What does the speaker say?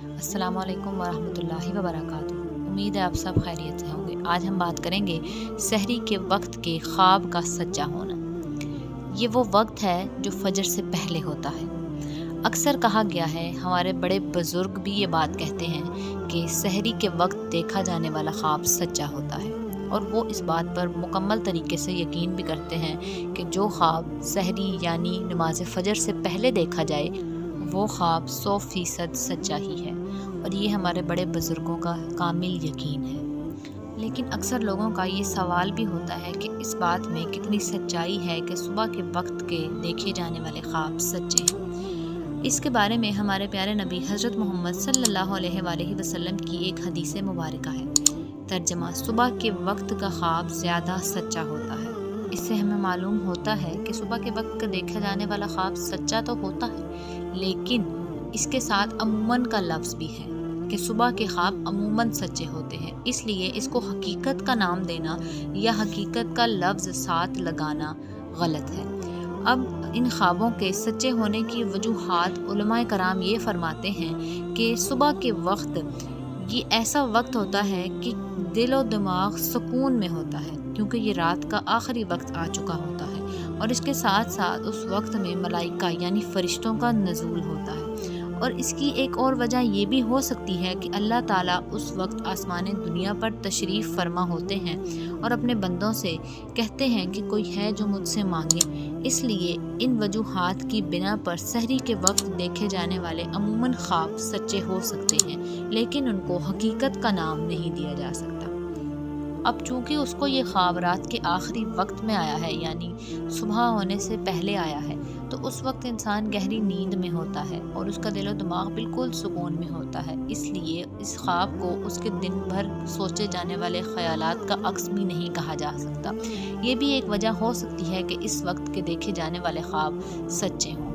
السلام علیکم ورحمۃ اللہ وبرکاتہ۔ امید ہے آپ سب خیریت سے ہوں گے۔ آج ہم بات کریں گے سحری کے وقت کے خواب کا سچا ہونا۔ یہ وہ وقت ہے جو فجر سے پہلے ہوتا ہے۔ اکثر کہا گیا ہے، ہمارے بڑے بزرگ بھی یہ بات کہتے ہیں کہ سحری کے وقت دیکھا جانے والا خواب سچا ہوتا ہے، اور وہ اس بات پر مکمل طریقے سے یقین بھی کرتے ہیں کہ جو خواب سحری یعنی نماز فجر سے پہلے دیکھا جائے وہ خواب 100% سچا ہی ہے، اور یہ ہمارے بڑے بزرگوں کا کامل یقین ہے۔ لیکن اکثر لوگوں کا یہ سوال بھی ہوتا ہے کہ اس بات میں کتنی سچائی ہے کہ صبح کے وقت کے دیکھے جانے والے خواب سچے ہیں۔ اس کے بارے میں ہمارے پیارے نبی حضرت محمد صلی اللہ علیہ وآلہ وسلم کی ایک حدیث مبارکہ ہے۔ ترجمہ: صبح کے وقت کا خواب زیادہ سچا ہوتا ہے۔ اس سے ہمیں معلوم ہوتا ہے کہ صبح کے وقت کا دیکھا جانے والا خواب سچا تو ہوتا ہے، لیکن اس کے ساتھ عموماً کا لفظ بھی ہے کہ صبح کے خواب عموماً سچے ہوتے ہیں، اس لیے اس کو حقیقت کا نام دینا یا حقیقت کا لفظ ساتھ لگانا غلط ہے۔ اب ان خوابوں کے سچے ہونے کی وجوہات علماء کرام یہ فرماتے ہیں کہ صبح کے وقت یہ ایسا وقت ہوتا ہے کہ دل و دماغ سکون میں ہوتا ہے، کیونکہ یہ رات کا آخری وقت آ چکا ہوتا ہے، اور اس کے ساتھ ساتھ اس وقت میں ملائکہ یعنی فرشتوں کا نزول ہوتا ہے۔ اور اس کی ایک اور وجہ یہ بھی ہو سکتی ہے کہ اللہ تعالیٰ اس وقت آسمان دنیا پر تشریف فرما ہوتے ہیں اور اپنے بندوں سے کہتے ہیں کہ کوئی ہے جو مجھ سے مانگے۔ اس لیے ان وجوہات کی بنا پر سحری کے وقت دیکھے جانے والے عموماً خواب سچے ہو سکتے ہیں، لیکن ان کو حقیقت کا نام نہیں دیا جا سکتا۔ اب چونکہ اس کو یہ خواب رات کے آخری وقت میں آیا ہے، یعنی صبح ہونے سے پہلے آیا ہے، تو اس وقت انسان گہری نیند میں ہوتا ہے اور اس کا دل و دماغ بالکل سکون میں ہوتا ہے، اس لیے اس خواب کو اس کے دن بھر سوچے جانے والے خیالات کا عکس بھی نہیں کہا جا سکتا۔ یہ بھی ایک وجہ ہو سکتی ہے کہ اس وقت کے دیکھے جانے والے خواب سچے ہوں۔